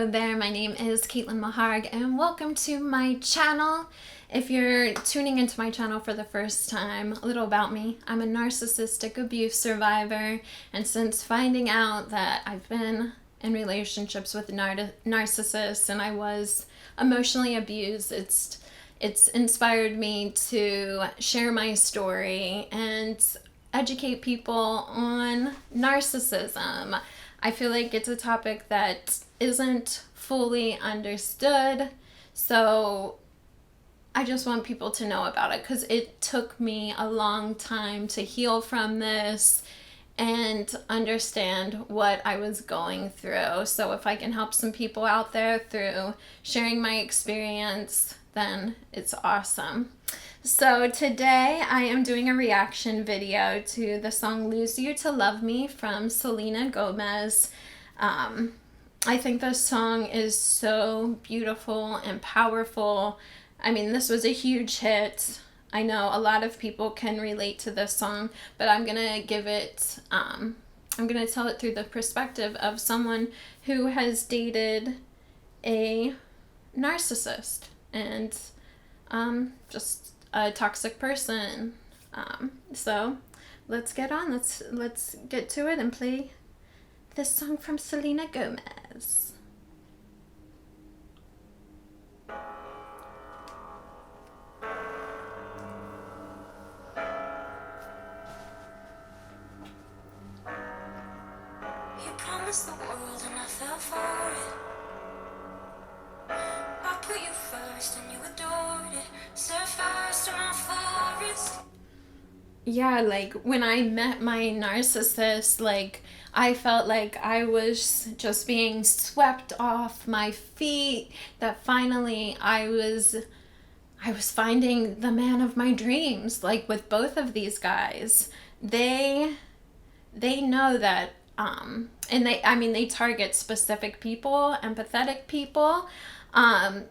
Hello there, my name is Caitlin Maharg and welcome to my channel. If you're tuning into my channel for the first time, a little about me. I'm a narcissistic abuse survivor, and since finding out that I've been in relationships with narcissists and I was emotionally abused, it's inspired me to share my story and educate people on narcissism. I feel like it's a topic that isn't fully understood, so I just want people to know about it because it took me a long time to heal from this and understand what I was going through. So if I can help some people out there through sharing my experience, then it's awesome. So today I am doing a reaction video to the song Lose You to Love Me from Selena Gomez. I think this song is so beautiful and powerful. I mean, this was a huge hit. I know a lot of people can relate to this song, but I'm gonna give it, I'm gonna tell it through the perspective of someone who has dated a narcissist and just a toxic person. So let's get on. Let's get to it and play this song from Selena Gomez. You promised the world and I fell for it. I put you first and you adored it. Set fires to my forest. Yeah, like when I met my narcissist, like I felt like I was just being swept off my feet, that finally I was finding the man of my dreams. Like with both of these guys, they know that and they target specific people, empathetic people, and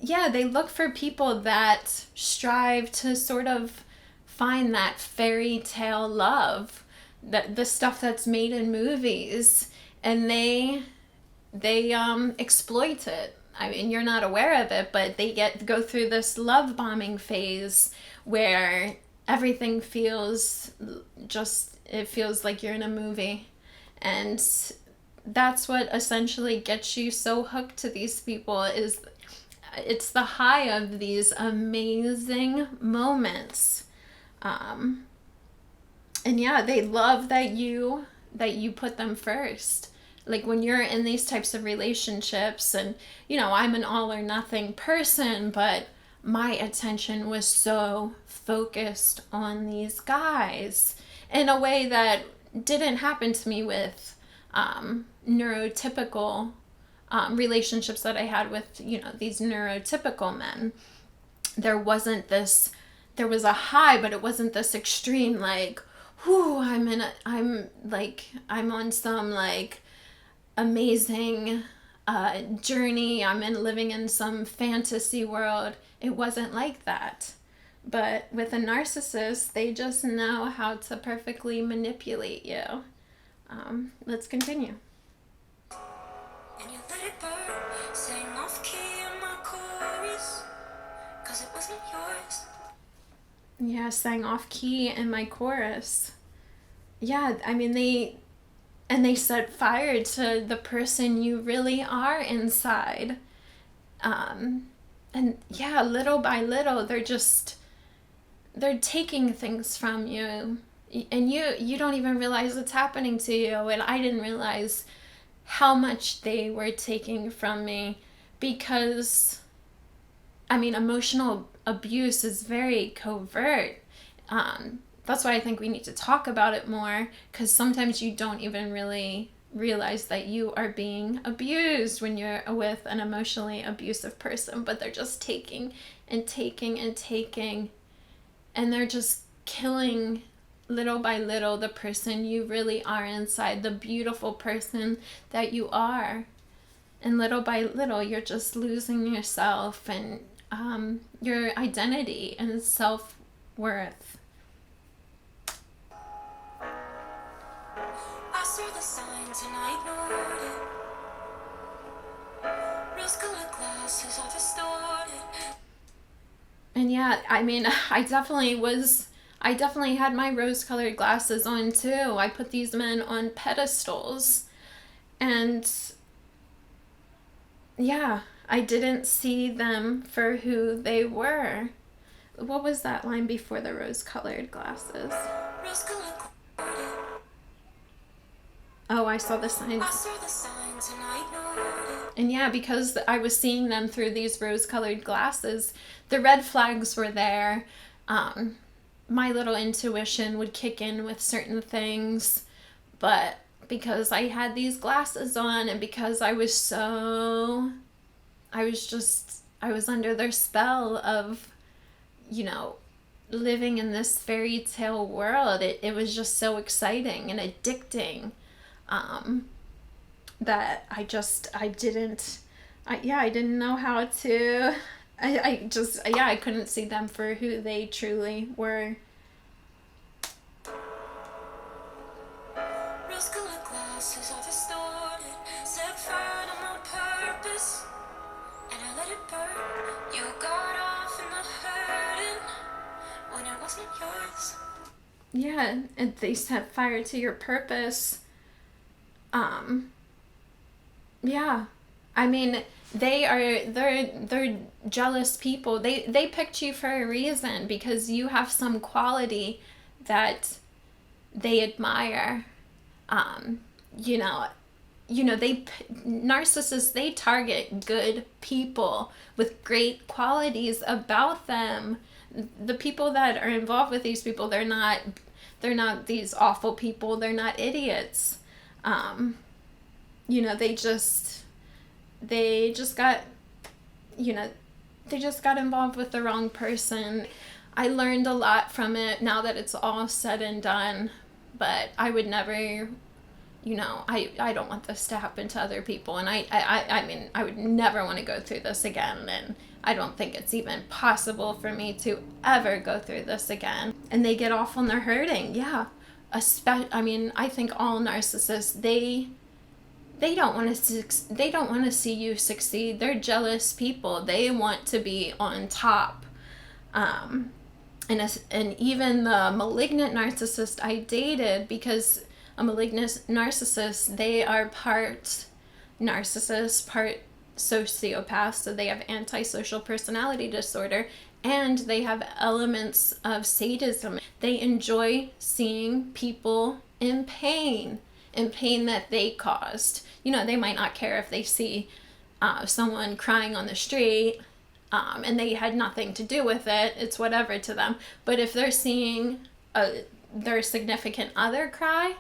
yeah, they look for people that strive to sort of find that fairy tale love, that the stuff that's made in movies, and they exploit it. I mean, you're not aware of it, but they go through this love bombing phase where everything feels it feels like you're in a movie. And that's what essentially gets you so hooked to these people, is it's the high of these amazing moments. And yeah, they love that you put them first. Like when you're in these types of relationships, and I'm an all or nothing person, but my attention was so focused on these guys in a way that didn't happen to me with neurotypical relationships that I had with these neurotypical men. There was a high, but it wasn't this extreme, like, whoo, I'm on some like amazing journey. I'm living in some fantasy world. It wasn't like that. But with a narcissist, they just know how to perfectly manipulate you. Let's continue. And you let it burn. Sang off key in my chorus. Cause it wasn't yours. Yeah, sang off key in my chorus. Yeah, I mean, they set fire to the person you really are inside. And yeah, little by little, they're taking things from you, and you don't even realize it's happening to you. And I didn't realize how much they were taking from me, because I mean, emotional abuse is very covert. That's why I think we need to talk about it more, because sometimes you don't even really realize that you are being abused when you're with an emotionally abusive person, but they're just taking and taking and taking, and they're just killing little by little the person you really are inside, the beautiful person that you are. And little by little, you're just losing yourself and your identity and self-worth. I saw the signs and I ignored it. Rose-colored glasses are distorted. And yeah, I mean, I definitely had my rose-colored glasses on too. I put these men on pedestals. And yeah, I didn't see them for who they were. What was that line before the rose-colored glasses? Rose-colored glasses. Oh, I saw the signs. I saw the signs and I ignored it. And yeah, because I was seeing them through these rose-colored glasses, the red flags were there. My little intuition would kick in with certain things, but because I had these glasses on and because I was under their spell of, living in this fairy tale world. It was just so exciting and addicting, that I didn't know how to, I couldn't see them for who they truly were. Rose-colored glasses are distorted. Set fire to my purpose, and I let it burn. You got off in the hurting when it wasn't yours. Yeah, and they set fire to your purpose. Yeah. I mean, they're jealous people. They picked you for a reason because you have some quality that they admire. Narcissists, they target good people with great qualities about them. The people that are involved with these people, they're not these awful people. They're not idiots. They just got involved with the wrong person. I learned a lot from it now that it's all said and done, but I would never, I don't want this to happen to other people. And I mean, I would never want to go through this again. And I don't think it's even possible for me to ever go through this again. And they get off when they're hurting. Yeah. I think all narcissists, they don't want to see you succeed. They're jealous people. They want to be on top. And even the malignant narcissist I dated, because a malignant narcissist, they are part narcissist, part sociopath, so they have antisocial personality disorder, and they have elements of sadism. They enjoy seeing people in pain that they caused. They might not care if they see someone crying on the street, and they had nothing to do with it. It's whatever to them. But if they're seeing their significant other cry,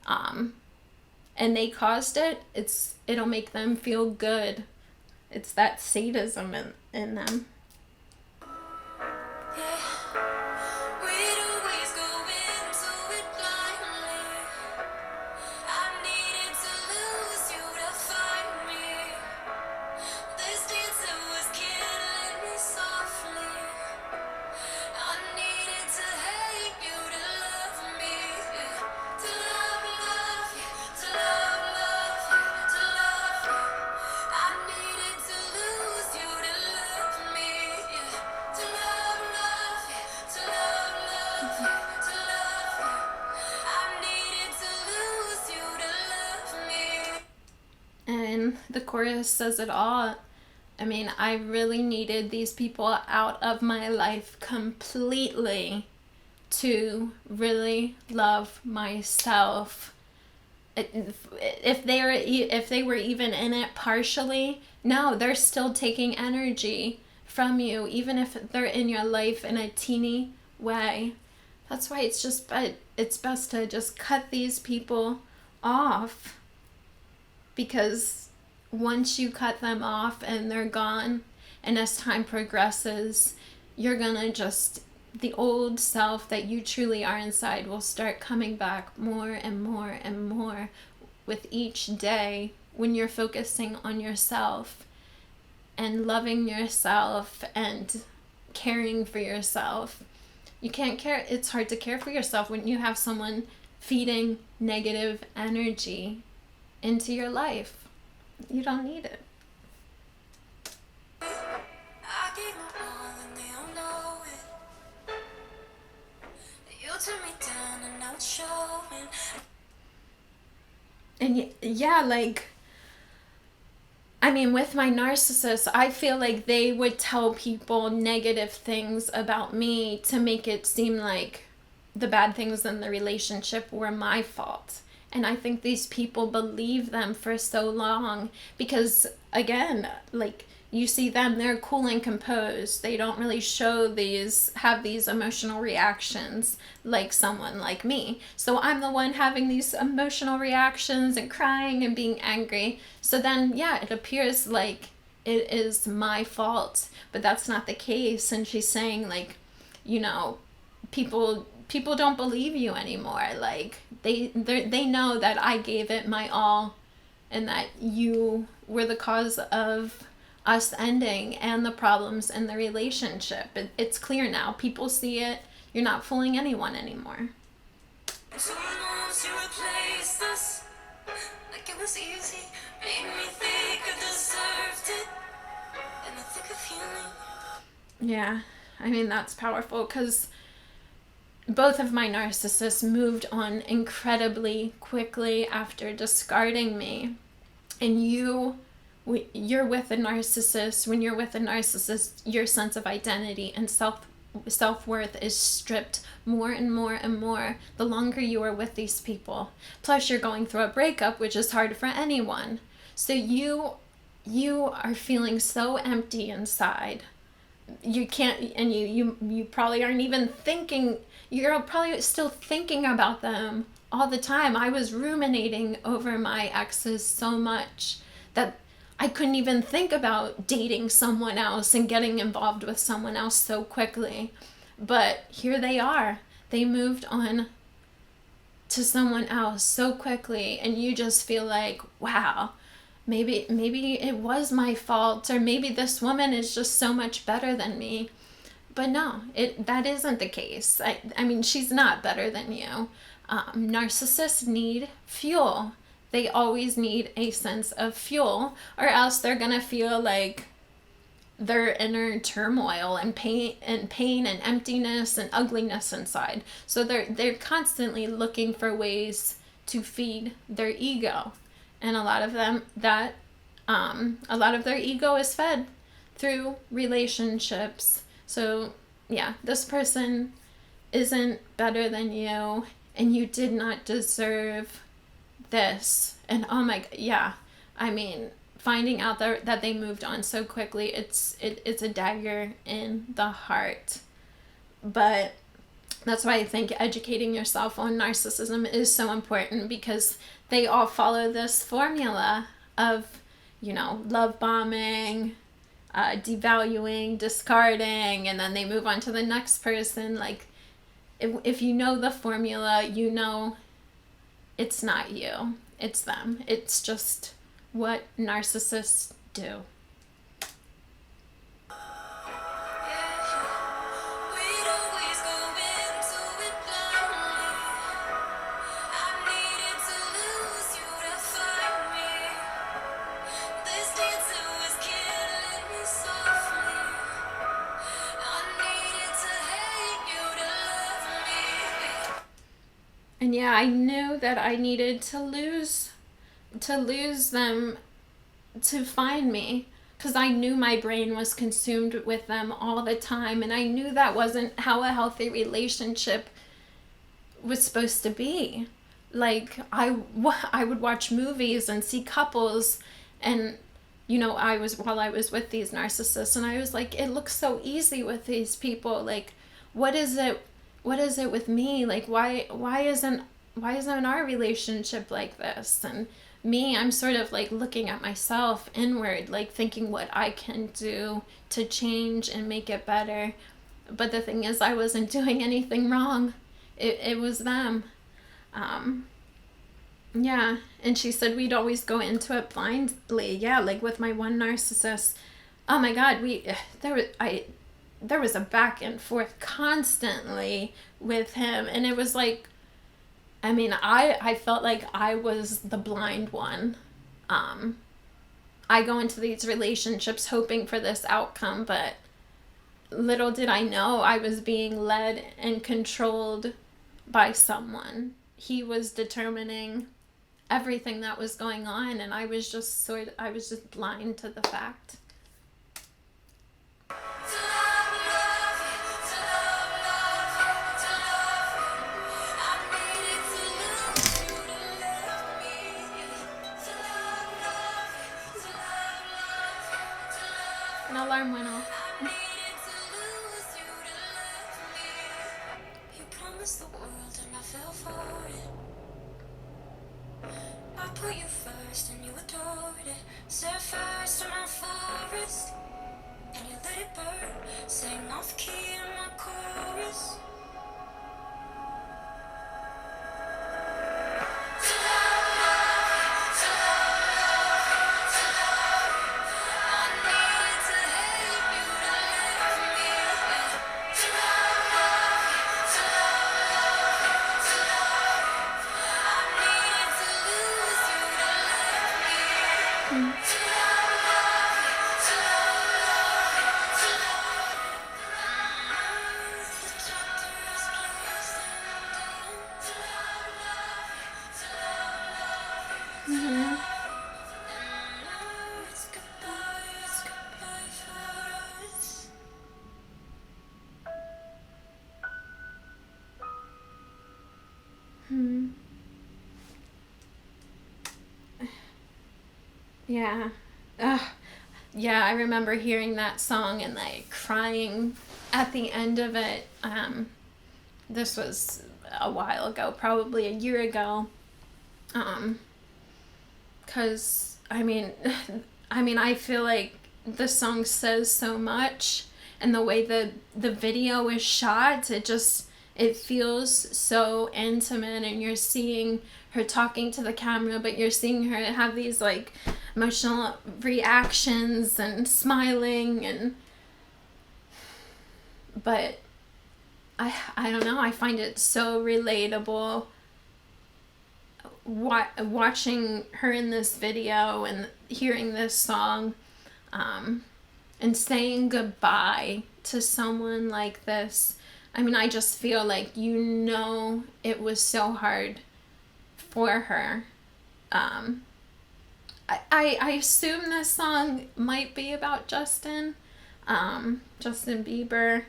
and they caused it, it'll make them feel good. It's that sadism in them. And the chorus says it all. I mean, I really needed these people out of my life completely to really love myself. If they were even in it partially, no, they're still taking energy from you, even if they're in your life in a teeny way. That's why it's best to just cut these people off, because once you cut them off and they're gone, and as time progresses, you're gonna the old self that you truly are inside will start coming back more and more and more with each day, when you're focusing on yourself and loving yourself and caring for yourself. You can't care. It's hard to care for yourself when you have someone feeding negative energy into your life. You don't need it. it's showing. And yeah, like, I mean, with my narcissist, I feel like they would tell people negative things about me to make it seem like the bad things in the relationship were my fault. And I think these people believe them for so long because, again, like, you see them, they're cool and composed. They don't really have these emotional reactions like someone like me. So I'm the one having these emotional reactions and crying and being angry. So then, yeah, it appears like it is my fault, but that's not the case. And she's saying, like, you know, people don't believe you anymore. Like, they know that I gave it my all and that you were the cause of us ending and the problems in the relationship. It's clear now. People see it. You're not fooling anyone anymore. Someone's to replace us, like it was easy. Made me think I deserved it in the thick of healing. Yeah, I mean, that's powerful because both of my narcissists moved on incredibly quickly after discarding me. And you're with a narcissist. When you're with a narcissist, your sense of identity and self-worth is stripped more and more and more the longer you are with these people. Plus, you're going through a breakup, which is hard for anyone. So you are feeling so empty inside. You can't, and you probably aren't even thinking. You're probably still thinking about them all the time. I was ruminating over my exes so much that I couldn't even think about dating someone else and getting involved with someone else so quickly. But here they are. They moved on to someone else so quickly, and you just feel like, wow, maybe it was my fault, or maybe this woman is just so much better than me. But no, that isn't the case. I mean, she's not better than you. Narcissists need fuel. They always need a sense of fuel, or else they're gonna feel like their inner turmoil and pain and emptiness and ugliness inside. So they're constantly looking for ways to feed their ego, and a lot of their ego is fed through relationships. So yeah, this person isn't better than you, and you did not deserve this. And oh my god, yeah, I mean, finding out that they moved on so quickly, it's a dagger in the heart. But that's why I think educating yourself on narcissism is so important, because they all follow this formula of, love bombing, devaluing, discarding, and then they move on to the next person. Like, if you know the formula, it's not you, it's them. It's just what narcissists do. And yeah, I knew that I needed to lose them to find me, because I knew my brain was consumed with them all the time, and I knew that wasn't how a healthy relationship was supposed to be. Like, I would watch movies and see couples, and while I was with these narcissists, and I was like, it looks so easy with these people. Like, what is it with me? Like, why isn't our relationship like this? And me, I'm sort of like looking at myself inward, like thinking what I can do to change and make it better. But the thing is, I wasn't doing anything wrong. It was them. Yeah. And she said we'd always go into it blindly. Yeah, like with my one narcissist. Oh my God, there was a back and forth constantly with him, and it was like, I mean, I felt like I was the blind one. I go into these relationships hoping for this outcome, but little did I know I was being led and controlled by someone. He was determining everything that was going on, and I was just blind to the fact. An alarm went off. You promised the world and I fell for it. I put you first and you adored it. Set fires to my forest and you let it burn. Sang off key in my chorus. Yeah. Yeah, I remember hearing that song and like crying at the end of it. This was a while ago, probably a year ago. 'Cause I feel like the song says so much, and the way the video is shot, it feels so intimate, and you're seeing her talking to the camera, but you're seeing her have these like emotional reactions and smiling, but I don't know, I find it so relatable watching her in this video and hearing this song, and saying goodbye to someone like this. I just feel like, it was so hard for her. I assume this song might be about Justin Bieber.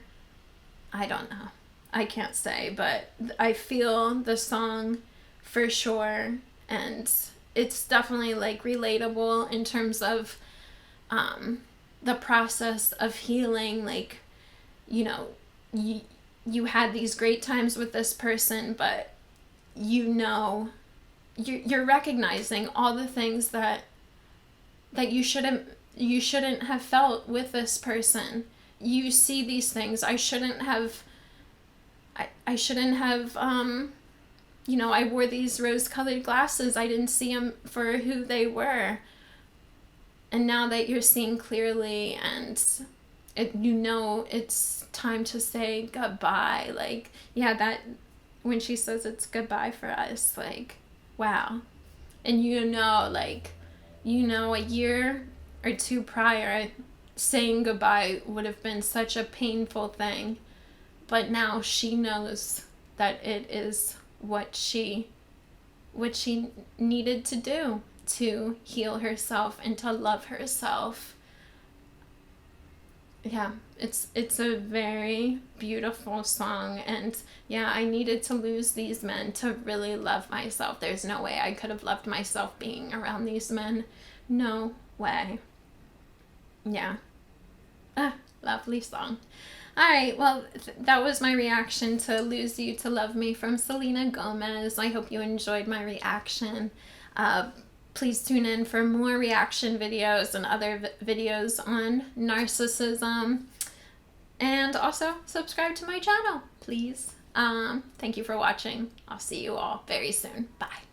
I don't know. I can't say, but I feel the song for sure, and it's definitely like relatable in terms of the process of healing. Like, you had these great times with this person, but you're recognizing all the things that you shouldn't have felt with this person. You see these things. I shouldn't have I wore these rose-colored glasses. I didn't see them for who they were. And now that you're seeing clearly, and it's time to say goodbye. Like, yeah, that when she says it's goodbye for us, like, wow. And a year or two prior, saying goodbye would have been such a painful thing. But now she knows that it is what she needed to do to heal herself and to love herself. Yeah, it's a very beautiful song, and yeah, I needed to lose these men to really love myself. There's no way I could have loved myself being around these men. No way. Yeah. Lovely song. Alright, well, that was my reaction to Lose You to Love Me from Selena Gomez. I hope you enjoyed my reaction. Please tune in for more reaction videos and other videos on narcissism. And also, subscribe to my channel, please. Thank you for watching. I'll see you all very soon. Bye.